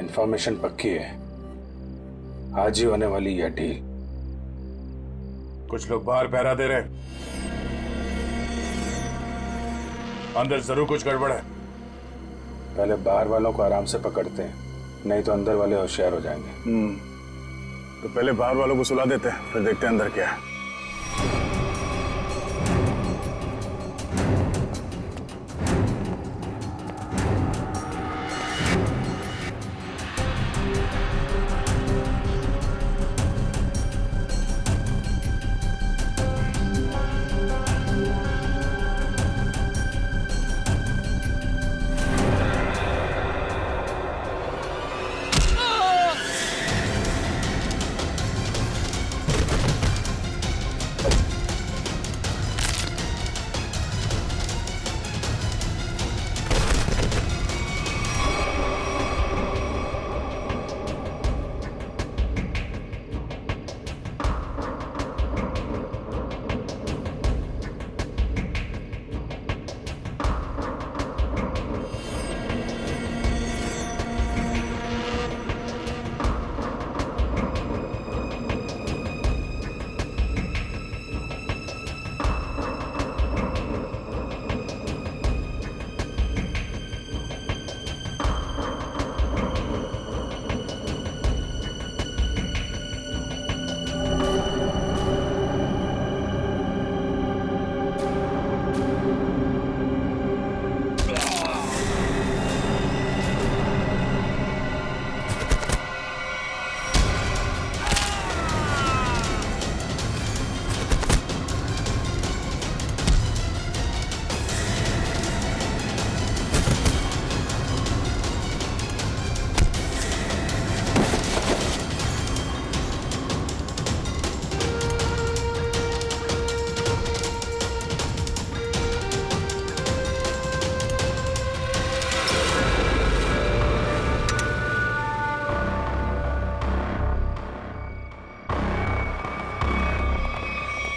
Information पक्की है, आज ही होने वाली यह डील। कुछ लोग बाहर पहरा दे रहे, अंदर जरूर कुछ गड़बड़ है। पहले बाहर वालों को आराम से पकड़ते हैं, नहीं तो अंदर वाले होशियार हो जाएंगे। तो पहले बाहर वालों को सुला देते हैं, फिर देखते हैं अंदर क्या है।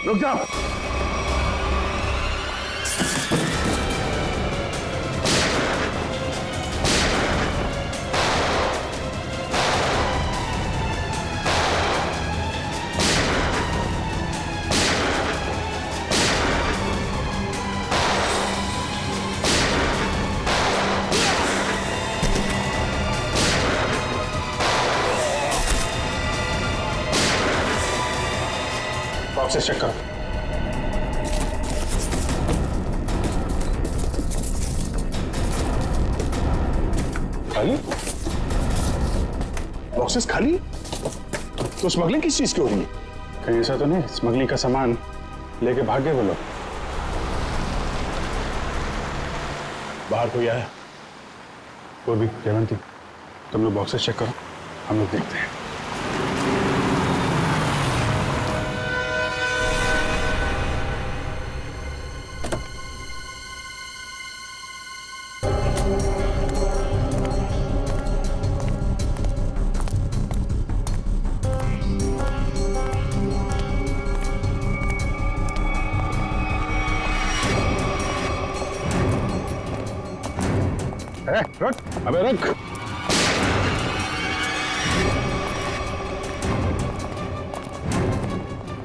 रुक जाओ। बॉक्सेस चेक करो। खाली? बॉक्सेस खाली? तो स्मगलिंग किस चीज की हो रही है? कहीं ऐसा तो नहीं स्मगलिंग का सामान लेके भाग गए वो लोग? बाहर कोई आया? वो भी जयवंती, तुम लोग बॉक्सेस चेक करो, हम लोग देखते हैं। रुक, अबे रुक।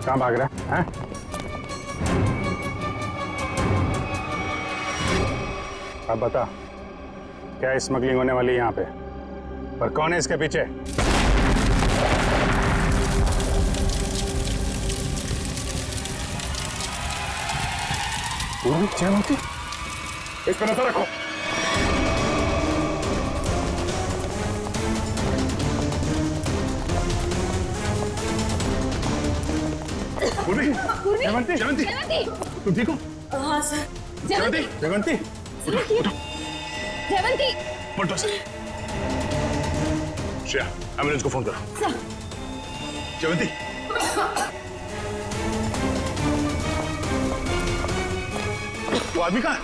कहाँ भाग रहा है? अब बता, क्या स्मगलिंग होने वाली है यहाँ पे? और कौन है इसके पीछे? पूर्वी, जयवंती, इस पर नजर रखो। पूर्वी, जयवंती, जयवंती, तुम ठीक हो? हाँ सर। जयवंती, जयवंती, उठो, जयवंती। पलटो सर। श्रेया, एम्बुलेंस को फोन करो। सर। जयवंती, वो आदमी कहाँ?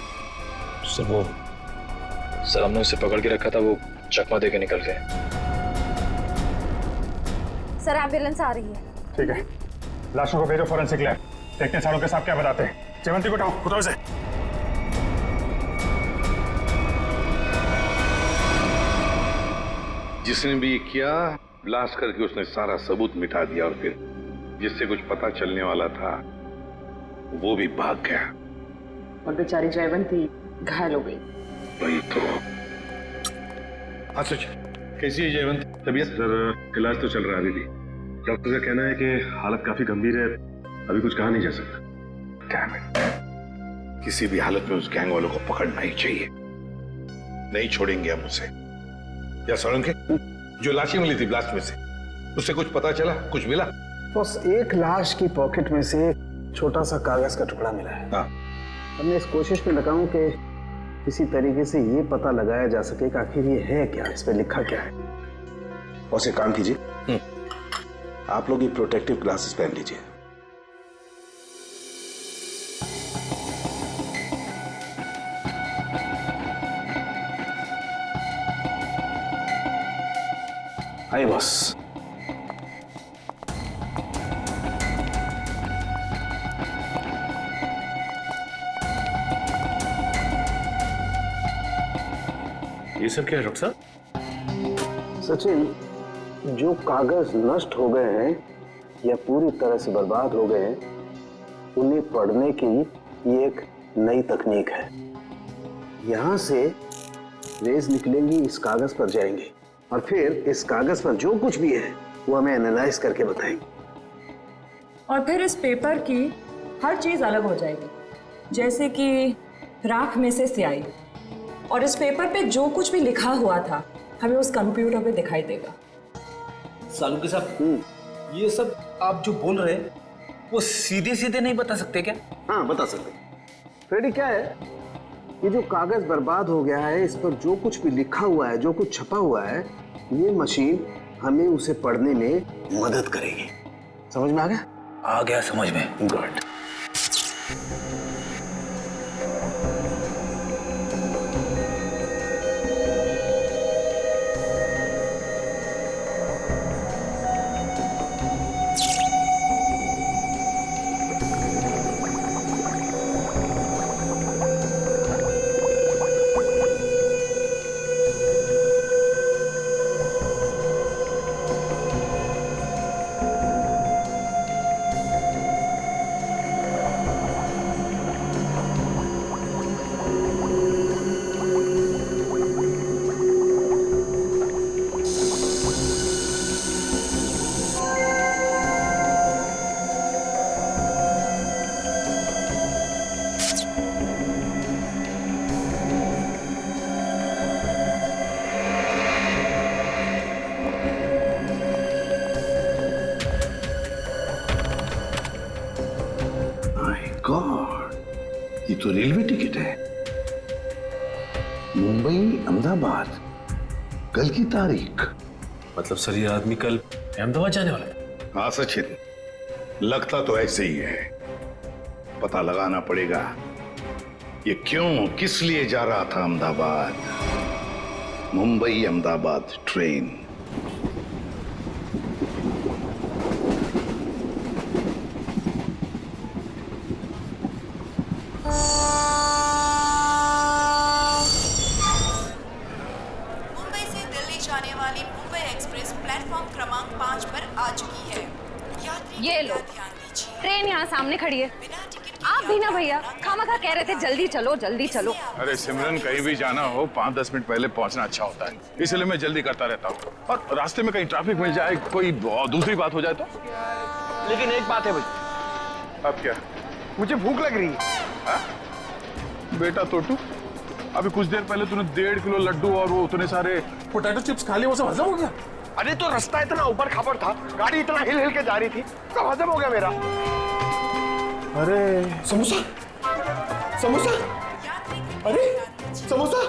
सर हमने उसे पकड़ के रखा था, वो चकमा दे के निकल गए। सर एम्बुलेंस आ रही है। ठीक है, लाशों को भेजो फॉरेंसिक लैब, देखते हैं सालों के साथ क्या बताते हैं। जयवंती को उठाओ से। जिसने भी ये किया, ब्लास्ट करके उसने सारा सबूत मिटा दिया और फिर जिससे कुछ पता चलने वाला था वो भी भाग गया। और बेचारी जयवंती घायल हो गई। वही तो। सच कैसी है जयवंत? तबीयत सर इलाज तो चल रहा है अभी भी। डॉक्टर का कहना है कि हालत काफी गंभीर है, अभी कुछ कहा नहीं जा सकता। Damn it. किसी भी हालत में उस गैंग वालों को पकड़ना ही चाहिए। नहीं छोड़ेंगे हम उसे। या सोलंके, जो लाशें मिली थी ब्लास्ट में से, उससे कुछ पता चला, कुछ मिला? बस एक लाश की पॉकेट में से छोटा सा कागज का टुकड़ा मिला है। हाँ। हमने इस कोशिश में लगा हूं कि किसी तरीके से ये पता लगाया जा सके कि आखिर ये है क्या, इस पे लिखा क्या है। और एक काम कीजिए, आप लोग ये प्रोटेक्टिव ग्लासेस पहन लीजिए। आइए बॉस। ये सब क्या है डॉक्टर साहब? सचिन, जो कागज नष्ट हो गए हैं या पूरी तरह से बर्बाद हो गए हैं, उन्हें पढ़ने की ये एक नई तकनीक है। यहां से रेज निकलेंगी, इस कागज पर जाएंगे और फिर इस कागज पर जो कुछ भी है वो हमें एनालाइज करके बताएंगे। और फिर इस पेपर की हर चीज अलग हो जाएगी, जैसे कि राख में से स्याही। और इस पेपर पे जो कुछ भी लिखा हुआ था हमें उस कंप्यूटर पे दिखाई देगा। सालुंके साहब, ये सब आप जो बोल रहे हैं वो सीधे सीधे नहीं बता सकते क्या? हाँ, बता सकते। फ्रेडी, क्या है, ये जो कागज बर्बाद हो गया है, इस पर जो कुछ भी लिखा हुआ है, जो कुछ छपा हुआ है, ये मशीन हमें उसे पढ़ने में मदद करेगी। समझ में आ गया? आ गया समझ में। गुड। गॉड, ये तो रेलवे टिकट है। मुंबई अहमदाबाद, कल की तारीख। मतलब सर ये आदमी कल अहमदाबाद जाने वाला है? हाँ सचिन, लगता तो ऐसे ही है। पता लगाना पड़ेगा ये क्यों, किस लिए जा रहा था अहमदाबाद। मुंबई अहमदाबाद ट्रेन। मुंबई से दिल्ली जाने वाली मुंबई एक्सप्रेस प्लेटफॉर्म क्रमांक 5 पर आ चुकी है। यात्री ये लो, ध्यान दीजिए। ट्रेन यहाँ सामने खड़ी है। बिना टिकट आप भी ना भैया, खामखा कह रहे थे जल्दी चलो जल्दी चलो। अरे सिमरन, कहीं भी जाना हो 5-10 मिनट पहले पहुंचना अच्छा होता है, इसलिए मैं जल्दी करता रहता हूँ। और रास्ते में कहीं ट्रैफिक मिल जाए, कोई दूसरी बात हो जाए तो। लेकिन एक बात है भाई। अब क्या? मुझे भूख लग रही है। हा? बेटा तोटू, अभी कुछ देर पहले तूने 1.5 किलो लड्डू और वो उतने सारे पोटैटो चिप्स खा लिए, वो सब हजम हो गया? अरे तो रास्ता इतना ऊपर खापर था, गाड़ी इतना हिल हिल के जा रही थी, सब हजम हो गया मेरा। अरे समोसा, समोसा, अरे समोसा,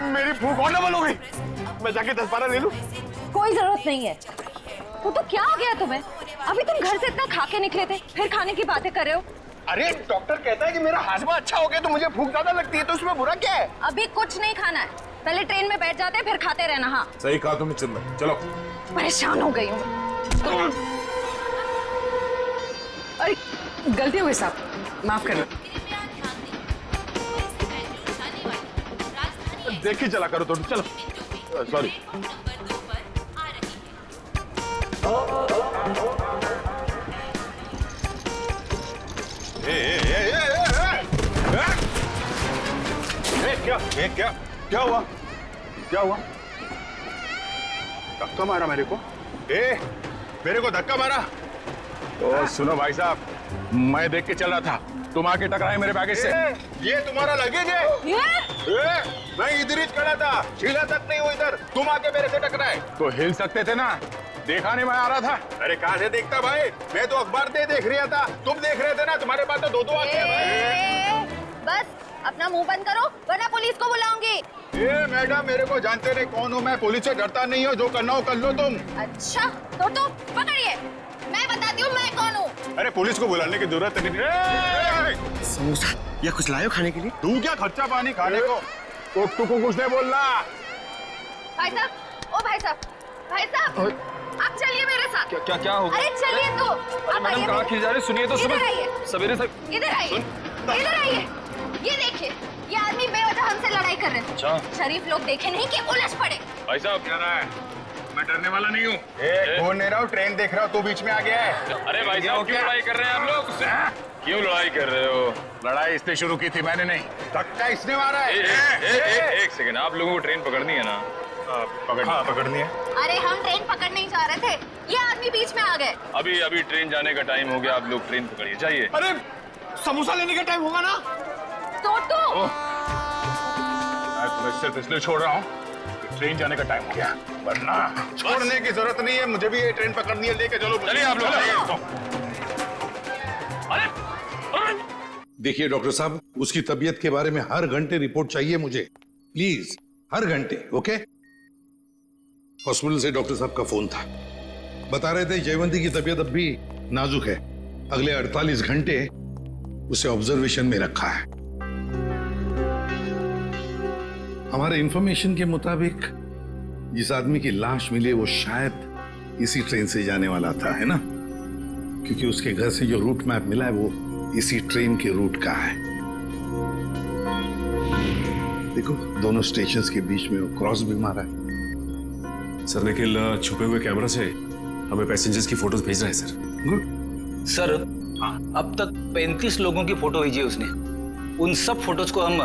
मेरी भूख और डबल हो गई। मैं जाके 10-12 ले लूं? कोई जरूरत नहीं है। वो तो क्या हो गया तुम्हें? अभी तुम घर से इतना खा के निकले थे, फिर खाने की बातें कर रहे हो। अरे डॉक्टर कहता है कि मेरा हाजमा अच्छा हो गया तो मुझे भूख ज्यादा लगती है, तो उसमें बुरा क्या है? अभी कुछ नहीं खाना है, पहले ट्रेन में बैठ जाते फिर खाते रहना। हाँ, सही कहा तुमने सिमरन, चलो। परेशान हो गई हूँ। अरे गलती हो गई साहब, माफ करें। देख के चला करो तोटू, चलो। सॉरी। क्या हुआ? क्या हुआ? धक्का मारा मेरे को? मेरे को धक्का मारा? तो सुनो भाई साहब, मैं देख के चल रहा था, तुम आके टकराए मेरे बैगेज से। ये तुम्हारा लगेज है? मैं इधर ही खड़ा था, हिला तक नहीं हुआ इधर, तुम आके मेरे से टकराए। तो हिल सकते थे ना, देखा नहीं मैं आ रहा था। अरे कहाँ से देखता भाई, मैं तो अखबार देख रहा था, तुम देख रहे थे ना, तुम्हारे पास तो दो आंखें हैं। बस अपना मुंह बंद करो वरना पुलिस को बुलाऊंगी। मैडम मेरे को जानते नहीं कौन हूँ मैं, पुलिस से डरता नहीं हो, जो करना हो कर लो तुम। अच्छा तो पकड़िए, मैं बताती हूँ मैं कौन हूँ। अरे पुलिस को बुलाने की जरूरत नहीं। समोसा या कुछ लायो खाने के लिए? तू क्या खर्चा पानी खाने को? तू को कुछ नहीं बोलना। भाई साहब, ओ भाई साहब, भाई साहब आप चलिए मेरे साथ। क्या हो गया? अरे चलिए तो। अरे मैडम कहाँ खींच जा रहे? सुनिए तो इधर आइए। सवेरे से इधर आइए, इधर आइए। ये देखिए, ये आदमी बेवजह हमसे लड़ाई कर रहे हैं। अच्छा। शरीफ लोग देखे नहीं कि उलझ पड़े। भाई साहब क्या रहा है? मैं डरने वाला नहीं हूँ। बोल नहीं रहा हूँ, ट्रेन देख रहा हूँ, तू बीच में आ गया है। अरे भाई साहब क्यों लड़ाई कर रहे हैं आप लोग? क्यों लड़ाई कर रहे हो? लड़ाई इसने शुरू की थी, मैंने नहीं। धक्का इसने मारा है। एक सेकंड, आप लोगों को ट्रेन पकड़नी है ना? पकड़नी है। अरे हम ट्रेन पकड़ने ही जा रहे थे, ये आदमी बीच में आ गए। अभी ट्रेन जाने का टाइम हो गया, आप लोग ट्रेन पकड़िए, जाइए। अरे समोसा लेने का टाइम होगा ना? तो मैं तुम्हें सिर्फ इसलिए छोड़ रहा हूँ, ट्रेन जाने का टाइम हो गया, वरना छोड़ने की जरूरत नहीं है, मुझे भी ये ट्रेन पकड़नी है, लेके चलो। चलिए आप लोग। देखिए डॉक्टर साहब, उसकी तबीयत के बारे में हर घंटे रिपोर्ट चाहिए मुझे, प्लीज, हर घंटे। ओके? हॉस्पिटल से डॉक्टर साहब का फोन था, बता रहे थे जयवंती की तबीयत अब भी नाजुक है, अगले 48 घंटे उसे ऑब्जर्वेशन में रखा है। हमारे इंफॉर्मेशन के मुताबिक जिस आदमी की लाश मिली वो शायद इसी ट्रेन से जाने वाला था, है ना? क्योंकि उसके घर से जो रूट मैप मिला है वो इसी ट्रेन के रूट का है। देखो दोनों स्टेशंस के बीच में वो क्रॉस भी मारा है। सर निखिल छुपे हुए कैमरा से हमें पैसेंजर्स की फोटोज भेज रहा है सर। गुड सर अब तक 35 लोगों की फोटो भेजी है उसने। उन सब फोटोज को हम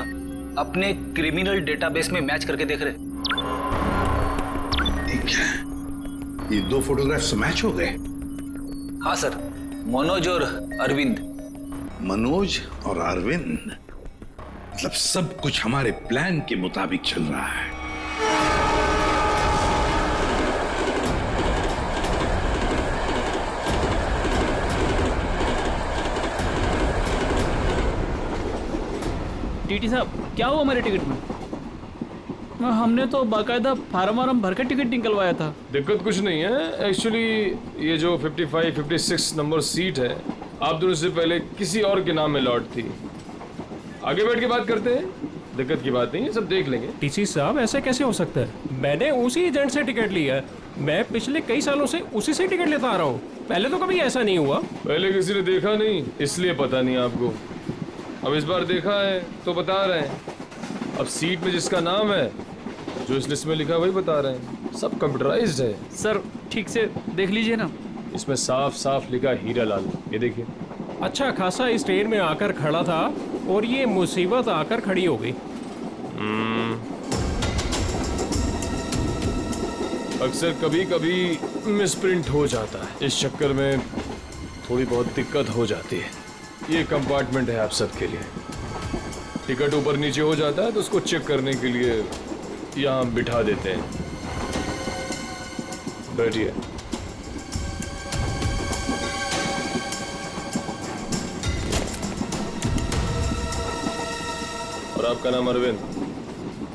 अपने क्रिमिनल डेटाबेस में मैच करके देख रहे हैं। ठीक है, ये दो फोटोग्राफ्स मैच हो गए? हाँ सर, मनोज और अरविंद। मनोज और अरविंद, मतलब सब कुछ हमारे प्लान के मुताबिक चल रहा है। टीटी साहब क्या हुआ हमारे टिकट में? हमने तो बाकायदा फार्म वार्म भर के टिकट निकलवाया था। दिक्कत कुछ नहीं है एक्चुअली, ये जो 55-56 नंबर सीट है आप दोनों से पहले किसी और के नाम में लॉट थी। आगे बैठ के बात करते हैं, दिक्कत की बात नहीं है, सब देख लेंगे। टीसी साहब ऐसे कैसे हो सकता है? मैंने उसी एजेंट से टिकट लिया है, मैं पिछले कई सालों से उसी से टिकट लेता आ रहा हूँ, पहले तो कभी ऐसा नहीं हुआ। पहले किसी ने देखा नहीं इसलिए पता नहीं आपको, अब इस बार देखा है तो बता रहे हैं। अब सीट में जिसका नाम है, जो इस लिस्ट में लिखा वही बता रहे हैं, सब कंप्यूटराइज्ड है। सर ठीक से देख लीजिए ना, इसमें साफ साफ लिखा हीरा लाल, ये देखिए। अच्छा खासा इस ट्रेन में आकर खड़ा था और ये मुसीबत आकर खड़ी हो गई। अक्सर कभी कभी मिसप्रिंट हो जाता है, इस चक्कर में थोड़ी बहुत दिक्कत हो जाती है। ये कंपार्टमेंट है आप सबके लिए, टिकट ऊपर नीचे हो जाता है तो उसको चेक करने के लिए यहाँ बिठा देते हैं। बैठिए। और आपका नाम अरविंद?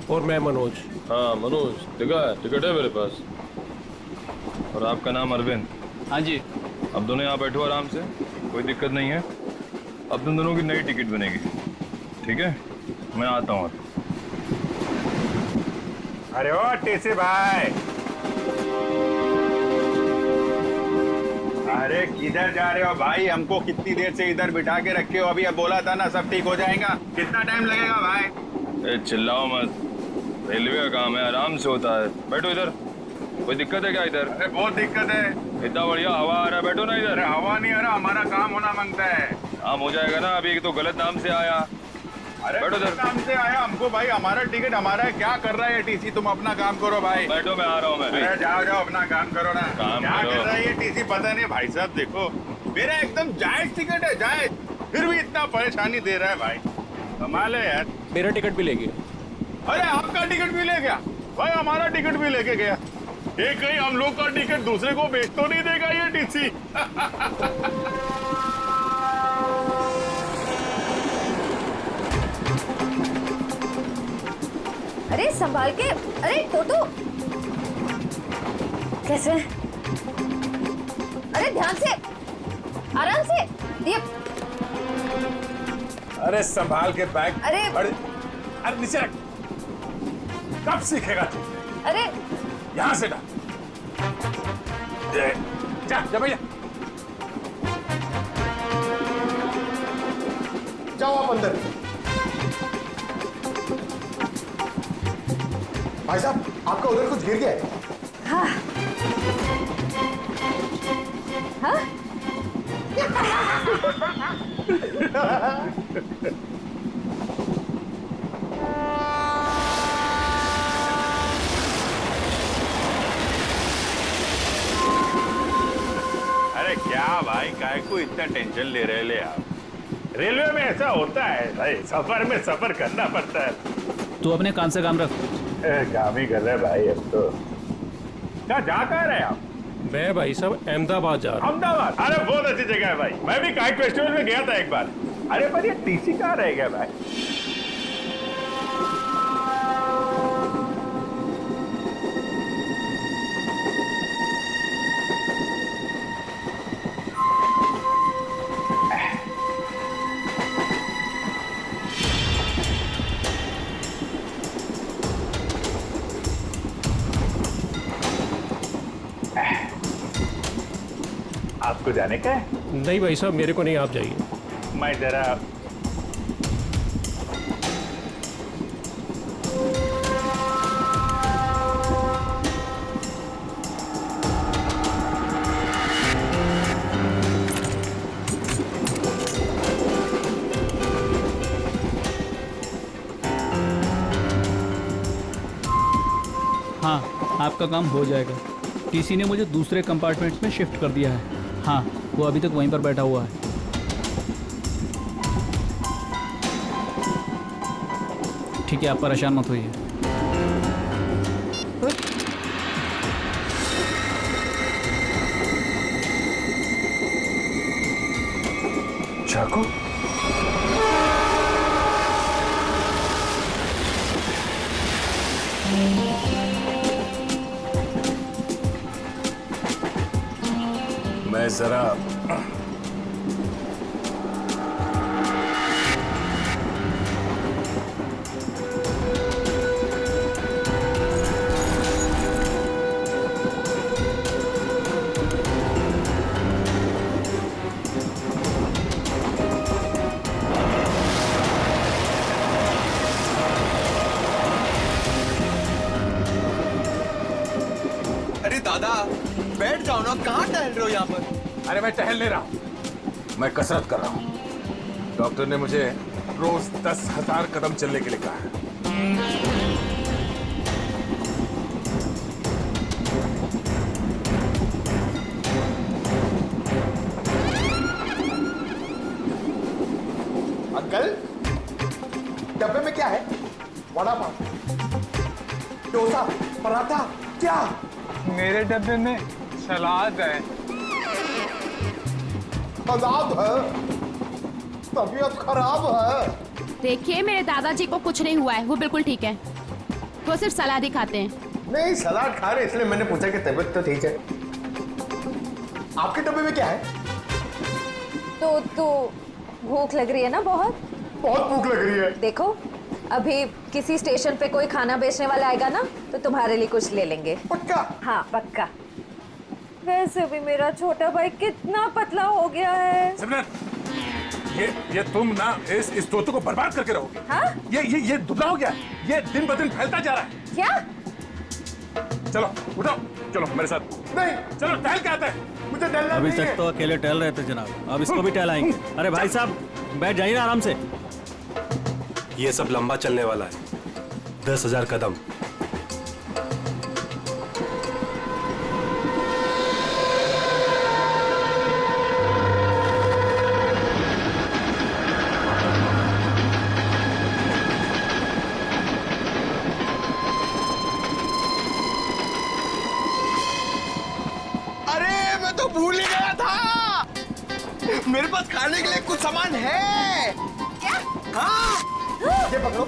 और मैं मनोज। हाँ मनोज, टिकट है मेरे पास। और आपका नाम अरविंद? हाँ जी। अब दोनों यहाँ बैठो आराम से, कोई दिक्कत नहीं है। अब तुम दोनों की नई टिकट बनेगी, ठीक है? मैं आता हूँ। अरे ओ टीसी भाई, अरे किधर जा रहे हो भाई? हमको कितनी देर से इधर बिठा के रखे हो? अभी अब बोला था ना सब ठीक हो जाएगा, कितना टाइम लगेगा भाई? चिल्लाओ मत, रेलवे का काम है, आराम से होता है। बैठो इधर। कोई दिक्कत है क्या इधर? अरे बहुत दिक्कत है। इतना बढ़िया हवा आ रहा है, बैठो ना इधर। अरे हवा नहीं आ रहा, हमारा काम होना मांगता है। काम हो जाएगा ना, अभी तो गलत नाम से आया। अरे बैठो गलत नाम से आया हमको भाई, हमारा टिकट हमारा है। क्या कर रहा है ये टीसी? तुम अपना काम करो भाई। बैठो, मैं आ रहा हूँ। मैं अरे जाओ जाओ अपना काम करो ना। काम क्या करो। कर रहा है ये टीसी पता नहीं। भाई साहब देखो, मेरा एकदम जायज टिकट है, जायज, फिर भी इतना परेशानी दे रहा है भाई। कमाल है यार। मेरा टिकट भी ले गया। अरे आपका टिकट भी ले गया भाई? हमारा टिकट भी लेके गया। ये कहीं हम लोग का टिकट दूसरे को बेच तो नहीं देगा ये टीसी? अरे संभाल के। अरे टोटो, कैसे? अरे ध्यान से, आराम से। ये अरे संभाल के बैग। अरे अरे नीचे रख। कब सीखेगा तू? अरे यहां से डाल। जा जा भैया, जाओ आप अंदर। भाई साहब, आपका उधर कुछ गिर गया है। हाँ हाँ। अरे क्या भाई, काय को इतना टेंशन ले रहे ले आप? रेलवे में ऐसा होता है भाई, सफर में सफर करना पड़ता है। तू अपने काम से काम रख। काम ही कर रहे भाई अब तो। क्या जा कहाँ रहे आप? मैं भाई साहब अहमदाबाद जा रहा हूँ। अहमदाबाद? अरे बहुत अच्छी जगह है भाई, मैं भी काइट फेस्टिवल में गया था एक बार। अरे पर ये टीसी कहाँ रह गया भाई? आपको जाने का है? नहीं भाई साहब, मेरे को नहीं, आप जाइए। मैं जरा हाँ, आपका काम हो जाएगा। टीसी ने मुझे दूसरे कंपार्टमेंट्स में शिफ्ट कर दिया है। हाँ, वो अभी तक वहीं पर बैठा हुआ है। ठीक है, आप परेशान मत होइए। चाकू? मैं जरा अरे दादा, बैठ जाओ ना, कहाँ टहल रहे हो यहाँ पर? अरे मैं टहल नहीं रहा हूं, मैं कसरत कर रहा हूं। डॉक्टर ने मुझे रोज 10,000 कदम चलने के लिए कहा है। अंकल, डब्बे में क्या है? वड़ा पाव, डोसा, पराठा, क्या? मेरे डब्बे में सलाद है। सलाद है? तबीयत खराब है। देखिए, मेरे दादाजी को कुछ नहीं हुआ है, वो बिल्कुल ठीक है। वो सिर्फ सलाद ही खाते हैं। नहीं, सलाद खा रहे इसलिए मैंने पूछा कि तबीयत तो ठीक है। आपके डब्बे में क्या है? तो भूख लग रही है ना? बहुत भूख लग रही है। देखो, अभी किसी स्टेशन पे कोई खाना बेचने वाला आएगा ना, तो तुम्हारे लिए कुछ ले लेंगे। पक्का? हाँ पक्का। वैसे भी मेरा छोटा भाई कितना पतला हो गया है। सिमरन, ये तुम ना इस तोते को बर्बाद करके रहोगे। हाँ? ये दुबला हो गया, ये दिन ब दिन फैलता जा रहा है। क्या? चलो उठो, चलो मेरे साथ। नहीं, चलो टहल के आते हैं, मुझे टहलना अभी नहीं है। तक तो अकेले टहल रहे थे जनाब, अब इसको भी टहलाएंगे। अरे भाई साहब बैठ जाइए ना आराम से। ये सब लंबा चलने वाला है, 10,000 कदम। अरे मैं तो भूल ही गया था, मेरे पास खाने के लिए कुछ सामान है। क्या? हाँ, ये पकड़ो।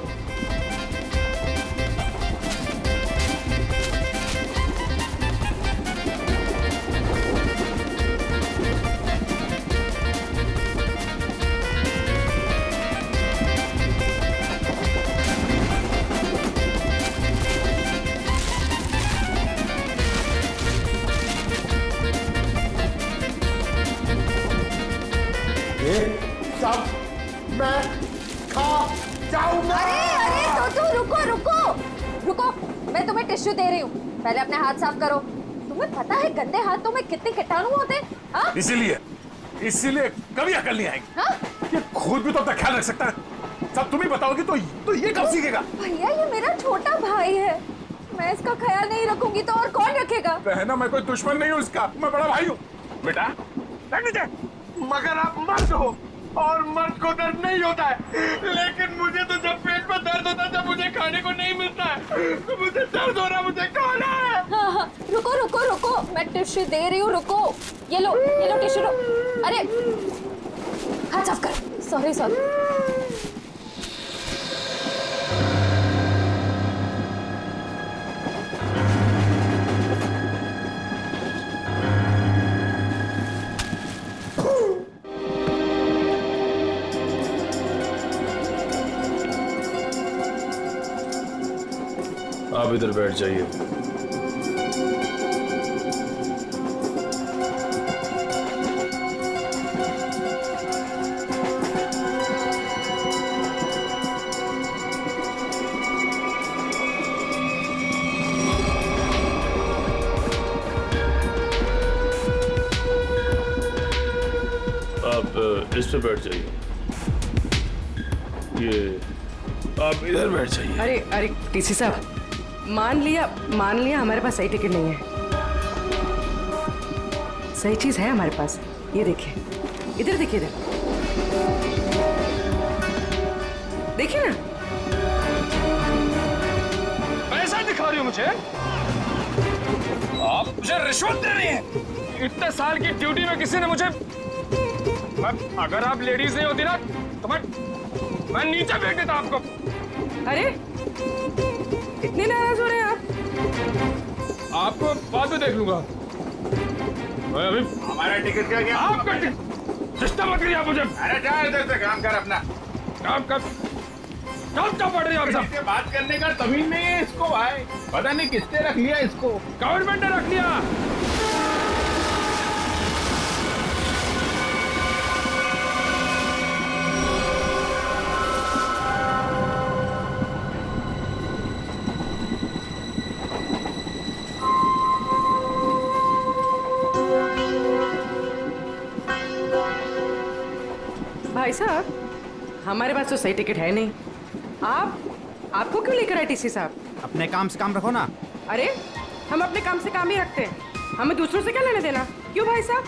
सब मैं खा जाऊंगा। अरे तो रुको, मैं तुम्हें टिश्यू दे रही हूँ, पहले अपने हाथ साफ करो। तुम्हें पता है गंदे हाथों में कितने कीटाणु होते हैं? हाँ? इसीलिए कभी अकल नहीं आएगी। हाँ? ये खुद भी तो अपना ख्याल रख सकता है, सब तुम ही बताओगी तो ये कब सीखेगा? भैया ये मेरा छोटा भाई है, मैं इसका ख्याल नहीं रखूंगी तो और कौन रखेगा? बहना मैं कोई दुश्मन नहीं हूँ इसका, मैं बड़ा भाई हूँ। बेटा बैठ नीचे। मगर आप मर्द हो और मर्द को दर्द नहीं होता है, लेकिन मुझे तो जब पेट में दर्द होता है, जब मुझे खाने को नहीं मिलता है तो मुझे दर्द हो रहा, मुझे खाना है। हाँ, रुको, मैं टिश्यू दे रही हूँ, रुको। ये लो टिश्यू लो। अरे हाथ साफ कर। सॉरी। आप इधर बैठ जाइए। आप इस पे बैठ जाइए। ये आप इधर बैठ जाइए। अरे टीसी साहब, मान लिया हमारे पास सही टिकट नहीं है। सही चीज है हमारे पास, ये देखिए, इधर देखिए, देखिए ना। पैसा दिखा रही हो मुझे? आप मुझे रिश्वत दे रही हैं। इतने साल की ड्यूटी में किसी ने मुझे, अगर आप लेडीज नहीं होती ना तो मैं नीचे फेंक देता आपको। अरे इतने नाराज हो रहे हैं आप? आपको बाद में देख लूंगा। मैं अभी हमारा टिकट क्या गया? आपका सिस्टम मत करिए आप मुझे। अरे जा इधर से, काम कर अपना। काम कर। क्या पढ़ रहे हो आप सब? बात करने का तमीज नहीं है इसको भाई, पता नहीं किसने रख लिया इसको। गवर्नमेंट ने रख लिया। भाई साहब, हमारे पास तो सही टिकट है नहीं। आपको क्यों लेकर आए टीसी साहब? अपने काम से काम रखो ना। अरे हम अपने काम से काम ही रखते हैं, हमें दूसरों से क्या लेने देना? क्यों भाई साहब?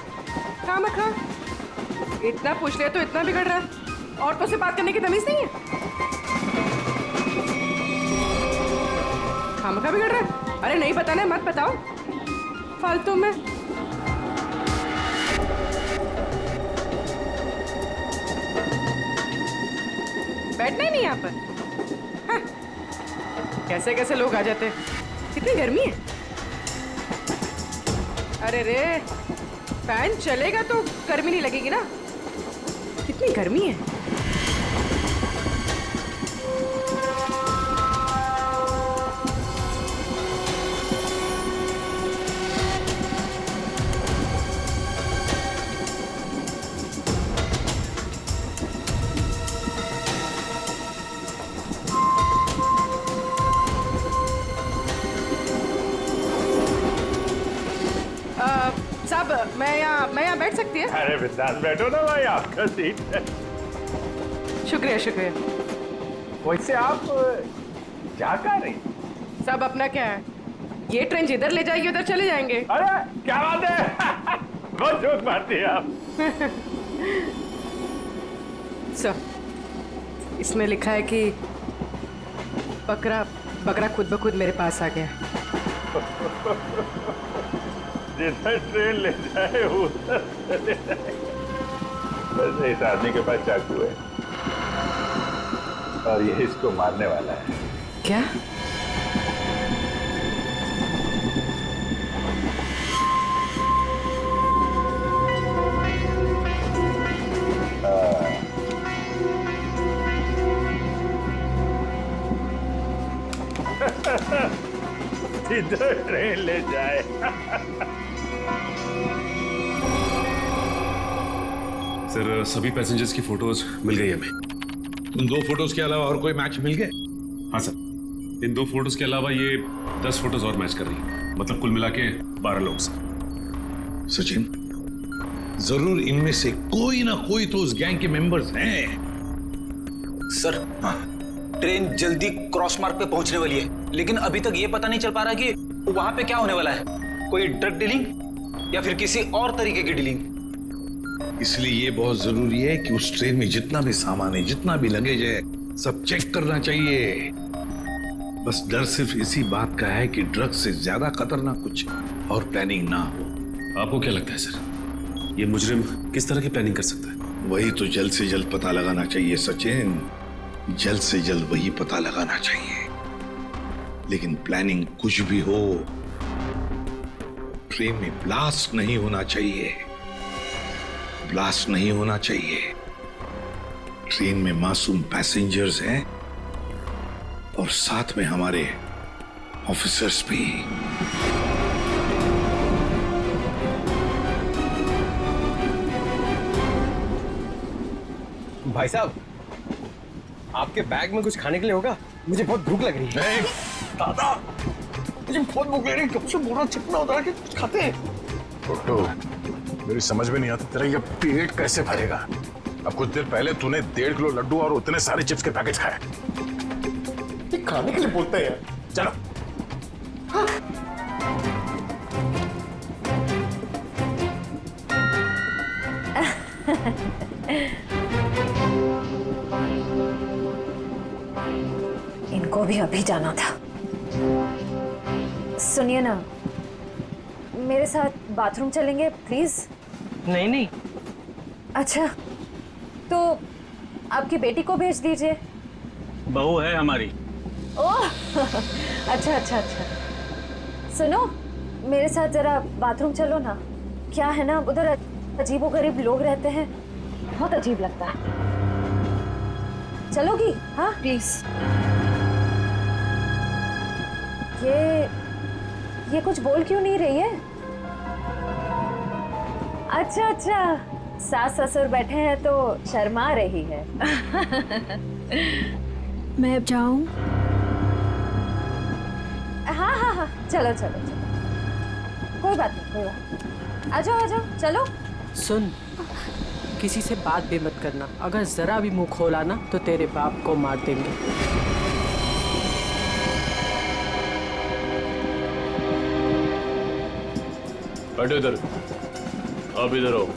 काम रखा, इतना पूछ ले तो इतना बिगड़ रहा है। औरतों से बात करने की तमीज नहीं है। काम का बिगड़ रहा है। अरे नहीं बताना है, मत बताओ फालतू में। बैठना ही नहीं यहाँ पर। हाँ। कैसे कैसे लोग आ जाते हैं। कितनी गर्मी है। अरे रे, फैन चलेगा तो गर्मी नहीं लगेगी ना। कितनी गर्मी है। मैं यहाँ बैठ सकती है? अरे बिंदास बैठो ना भाई, आपका सीट है। शुक्रिया शुक्रिया। वैसे आप जा कहाँ रही? सब अपना क्या है, ये ट्रेन जिधर ले जाएगी उधर चले जाएंगे। अरे क्या बात है, बहुत जोक मारती है आप। इसमें लिखा है कि बकरा खुद ब खुद मेरे पास आ गया। जिधर ट्रेन ले जाए उधर चले जाए। वैसे इस आदमी के पास चाकू है और ये इसको मारने वाला है। क्या? जिधर ट्रेन ले जाए। सर सभी पैसेंजर्स की फोटोज मिल गई हमें। उन 2 फोटोज के अलावा और कोई मैच मिल गए? हाँ सर, इन 2 फोटोज के अलावा ये 10 फोटोज और मैच कर रही है, मतलब कुल मिला के 12 लोग सर। सचिन, जरूर इनमें से कोई ना कोई तो उस गैंग के मेंबर्स हैं। सर, ट्रेन जल्दी क्रॉस मार्क पे पहुंचने वाली है, लेकिन अभी तक ये पता नहीं चल पा रहा कि वहां पे क्या होने वाला है। कोई ड्रग डीलिंग या फिर किसी और तरीके की डीलिंग। इसलिए ये बहुत जरूरी है कि उस ट्रेन में जितना भी सामान है, जितना भी लगेज है, सब चेक करना चाहिए। बस डर सिर्फ इसी बात का है कि ड्रग से ज्यादा खतरनाक कुछ और प्लानिंग ना हो। आपको क्या लगता है सर, ये मुजरिम किस तरह की प्लानिंग कर सकता है? वही तो जल्द से जल्द पता लगाना चाहिए सचिन, जल्द से जल्द वही पता लगाना चाहिए। लेकिन प्लानिंग कुछ भी हो, ट्रेन में ब्लास्ट नहीं होना चाहिए। ब्लास्ट नहीं होना चाहिए। ट्रेन में मासूम पैसेंजर्स हैं और साथ में हमारे ऑफिसर्स भी। भाई साहब, आपके बैग में कुछ खाने के लिए होगा? मुझे बहुत भूख लग रही है। दादा, मुझे बहुत भूख लग रही है, कब से बोरा चिपना होता है कि कुछ खाते हैं। तो मेरी समझ में नहीं आता तेरा ये पेट कैसे भरेगा। अब कुछ देर पहले तूने 1.5 किलो लड्डू और उतने सारे चिप्स के पैकेट खाए। ये खाने के लिए बोलते हैं। चलो। इनको भी अभी जाना था। सुनिए ना, मेरे साथ बाथरूम चलेंगे प्लीज? नहीं नहीं। अच्छा, तो आपकी बेटी को भेज दीजिए। बहू है हमारी। ओह अच्छा अच्छा अच्छा। सुनो, मेरे साथ जरा बाथरूम चलो ना। क्या है ना, उधर अजीबोगरीब लोग रहते हैं, बहुत अजीब लगता है। चलोगी? हाँ प्लीज। ये कुछ बोल क्यों नहीं रही है? अच्छा अच्छा, सास ससुर बैठे हैं तो शर्मा रही है। मैं अब जाऊं? हाँ हाँ हाँ, चलो चलो चलो, कोई बात नहीं, कोई बात। आ जाओ चलो। सुन, किसी से बात भी मत करना। अगर जरा भी मुंह खोला ना तो तेरे बाप को मार देंगे। बैठो इधर, आप इधर आओ।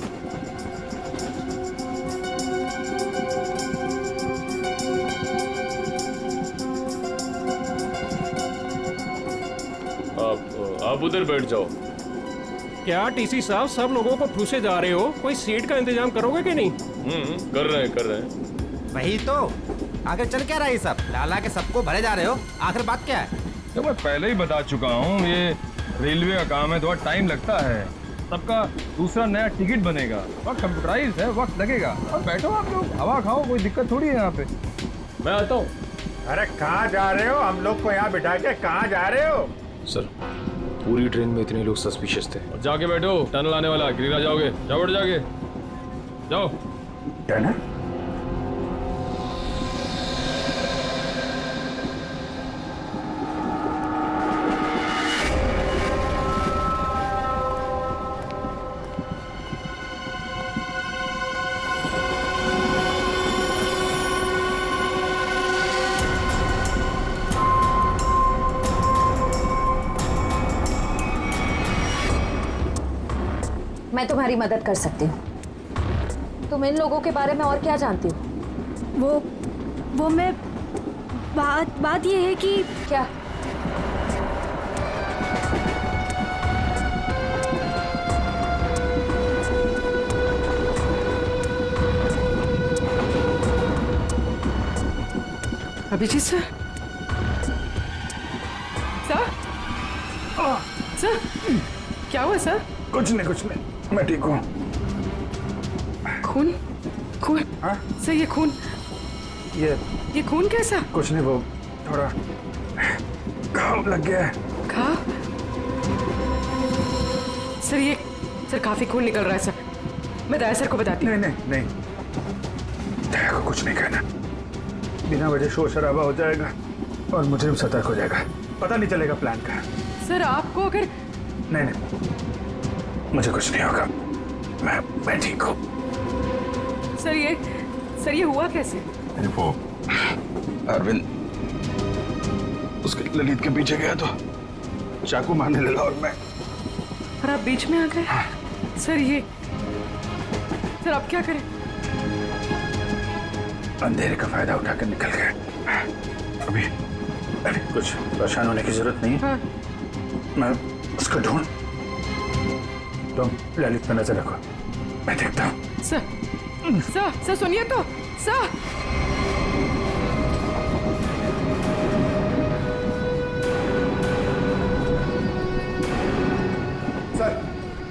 आप उधर बैठ जाओ। क्या टीसी साहब, सब लोगों को ठूसे जा रहे हो? कोई सीट का इंतजाम करोगे कि नहीं? कर रहे हैं। वही तो, आखिर चल क्या रहा है सब? लाला के सबको भरे जा रहे हो, आखिर बात क्या है? तो मैं पहले ही बता चुका हूँ, ये रेलवे का काम है, थोड़ा टाइम लगता है। सबका दूसरा नया टिकट बनेगा और कंप्यूटराइज है, वक्त लगेगा। और बैठो आप लोग, हवा खाओ, कोई दिक्कत थोड़ी है यहाँ पे। मैं आता हूँ। अरे कहाँ जा रहे हो? हम लोग को यहाँ बिठा के कहाँ जा रहे हो? सर, पूरी ट्रेन में इतने लोग सस्पिशियस थे। और जाके बैठो, टनल आने वाला, गिरा जाओगे। जाओ बैठ, जाके जाओ। टनल? मैं तुम्हारी मदद कर सकती हूँ। तुम इन लोगों के बारे में और क्या जानती हो? वो मैं बात ये है कि क्या? अभिजीत सर, सर क्या हुआ सर? कुछ नहीं, मैं ठीक हूँ। खून? हाँ? सर ये खून, ये खून कैसा? कुछ नहीं, वो थोड़ा घाव लग गया है। घाव? सर काफी खून निकल रहा है सर। मैं दया सर को बताती हूँ। नहीं, दया को कुछ नहीं कहना। बिना वजह शोर शराबा हो जाएगा और मुझे सतर्क हो जाएगा, पता नहीं चलेगा प्लान का। सर आपको अगर नहीं, मुझे कुछ नहीं होगा, मैं ठीक हूँ। सर ये हुआ कैसे? वो अरविंद उसके ललित के पीछे गया तो चाकू मारने लगा और आप बीच में आ गए। सर आप क्या करें? अंधेरे का फायदा उठाकर निकल गए। अभी कुछ परेशान होने की जरूरत नहीं है। हाँ। मैं उसको ढूंढ, तुम ललित पर नजर रखो, मैं देखता हूँ। सर सुनिए तो।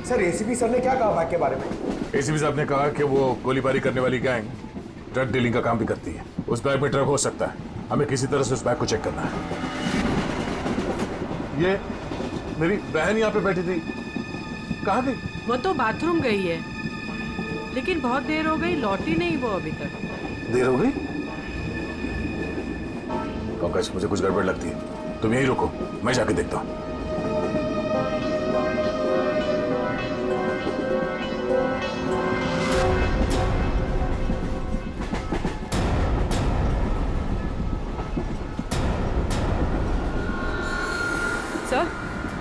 सर एसीपी सर ने क्या कहा बैग के बारे में? एसीपी साहब ने कहा कि वो गोलीबारी करने वाली गैंग ड्रग डीलिंग का काम भी करती है। उस बैग में ड्रग हो सकता है, हमें किसी तरह से उस बैग को चेक करना है। ये मेरी बहन यहाँ पे बैठी थी, कहाँ गई? वो तो बाथरूम गई है, लेकिन बहुत देर हो गई, लौटी नहीं वो अभी तक। देर हो गई? पंकज, मुझे कुछ गड़बड़ लगती है, तुम यहीं रुको, मैं जाके देखता हूँ।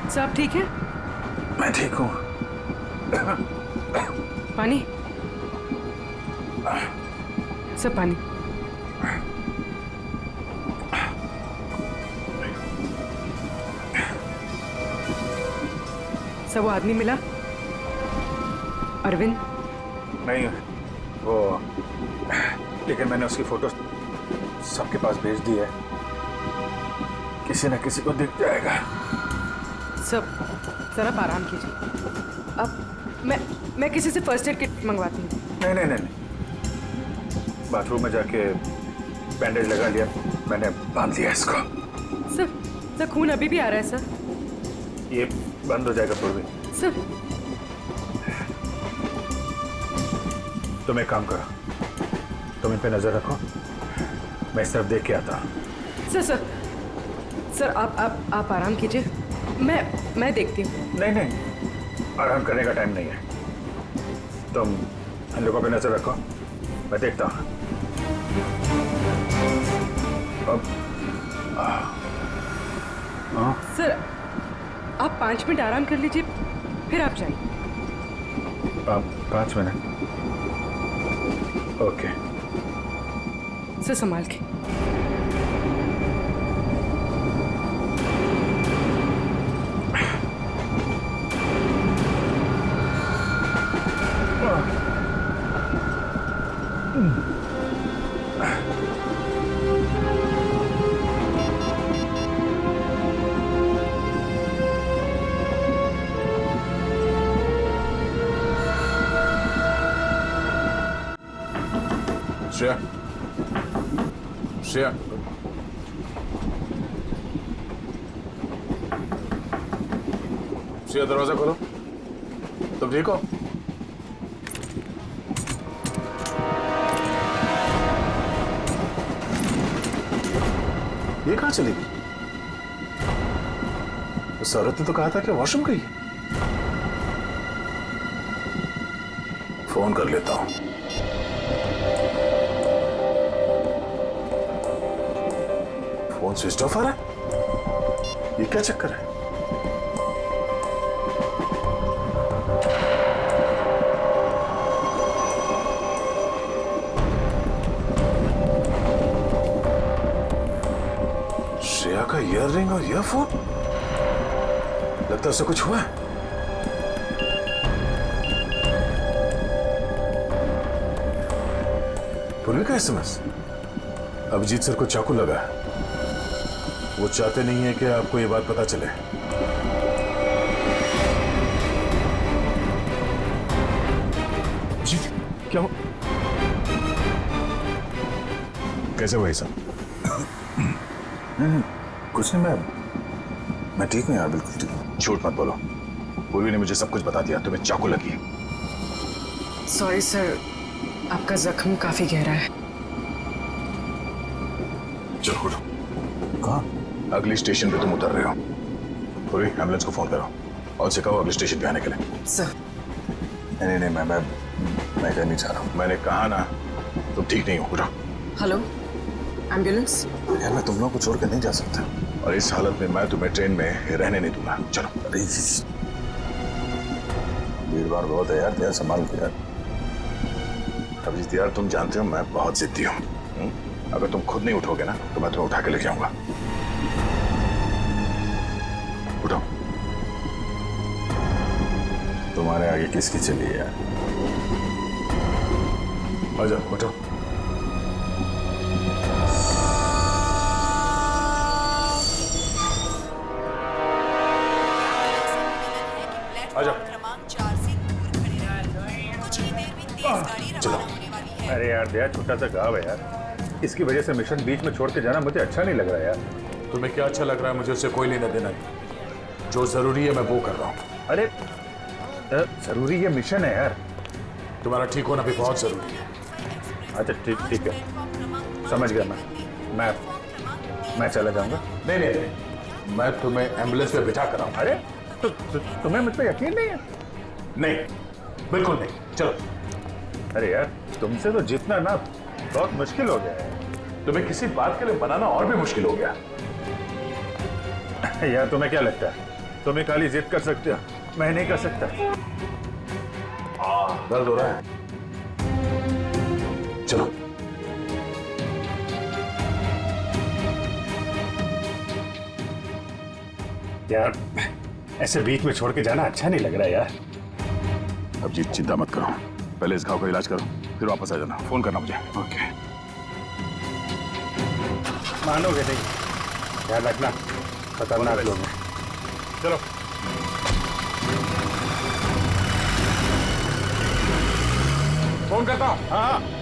सर आप ठीक है? मैं ठीक हूँ। पानी? सर पानी। सर वो आदमी मिला? अरविंद? नहीं, वो लेकिन मैंने उसकी फोटो सबके पास भेज दी है, किसी न किसी को दिख जाएगा। सर आप आराम कीजिए। अब मैं किसी से फर्स्ट एड किट मंगवाती हूँ। नहीं, बाथरूम में जाके बैंडेज लगा लिया, मैंने बांध लिया इसको। सर खून अभी भी आ रहा है सर। ये बंद हो जाएगा पूर्वी। सर तुम एक काम करो, तुम इन पे नजर रखो, मैं इस तरफ देख के आता हूँ। सर आप आराम कीजिए, मैं देखती हूँ। नहीं, आराम करने का टाइम नहीं है, तुम इन लोगों पे नजर रखो, मैं देखता हूँ। सर आप 5 मिनट आराम कर लीजिए, फिर आप जाइए। 5 मिनट? ओके। सर संभाल के। श्रेया, दरवाजा खोलो। तुम ठीक हो? ये कहाँ चली गई? उस औरत ने तो कहा था कि वॉशरूम गई है। फोन कर लेता हूं। फोन स्विच ऑफ आ रहा है, ये क्या चक्कर है? श्रेया का ईयररिंग और ईयरफोन, लगता है उससे कुछ हुआ है। पूर्वी का एसएमएस, अभिजीत सर को चाकू लगा है। वो चाहते नहीं है कि आपको ये बात पता चले। जी क्या हो? कैसे हुआ ये सब? कुछ नहीं, मैं ठीक हूँ यार, बिल्कुल ठीक हूँ। झूठ मत बोलो, पूर्वी ने मुझे सब कुछ बता दिया। तुम्हें चाकू लगी है। सॉरी सर, आपका जख्म काफी गहरा है। चलो उठो। कहाँ? अगली स्टेशन पे तुम उतर रहे हो। पूरी एम्बुलेंस को फोन करो और उसे कहो अगले स्टेशन पे आने के लिए। सर नहीं, मैं कहीं नहीं जा रहा हूँ। मैंने कहा ना, तुम ठीक नहीं हो। उठो। Hello, ambulance. यार मैं तुम लोगों को छोड़ कर नहीं जा सकता, और इस हालत में मैं तुम्हें ट्रेन में रहने नहीं दूंगा। चलो। भीड़ भाड़ बहुत है यार, संभाल के यार। अभिजीत यार, तुम जानते हो मैं बहुत जिद्दी हूँ। अगर तुम खुद नहीं उठोगे ना तो मैं तुम्हें उठा के ले जाऊंगा। उठो। तुम्हारे आगे किसकी चली है यार? आ जाओ, उठो। आ जाओ। क्रमांक 4 से दूर खड़े रहें। कुछ ही देर में तेज गाड़ी रवाना होने वाली है। अरे यार दया, छोटा सा गाँव है यार, इसकी वजह से मिशन बीच में छोड़ के जाना मुझे अच्छा नहीं लग रहा है यार। तुम्हें क्या अच्छा लग रहा है? मुझे उससे कोई लेना देना नहीं। जो जरूरी है मैं वो कर रहा हूँ। अरे जरूरी ये मिशन है यार। तुम्हारा ठीक होना भी बहुत जरूरी है। अच्छा ठीक है, समझ गया। मैं चला जाऊंगा। नहीं, मैं तुम्हें एम्बुलेंस में बिठा कर आऊंगा। अरे तो तुम्हें मुझ पर यकीन नहीं है? नहीं, बिल्कुल नहीं। चलो। अरे यार तुमसे तो जीतना ना बहुत मुश्किल हो गया है। तुम्हें किसी बात के लिए बनाना और भी मुश्किल हो गया। यार तुम्हें क्या लगता है तुम एक खाली जिद कर सकते हो, मैं नहीं कर सकता? दर्द हो रहा है। चलो। यार ऐसे बीच में छोड़ के जाना अच्छा नहीं लग रहा यार। अब जीत, चिंता मत करो, पहले इस घाव का इलाज करो, फिर वापस आ जाना। फोन करना मुझे। ओके। मानोगे नहीं, ध्यान रखना, खतरनाक लोग हैं। चलो। फोन करता। हाँ।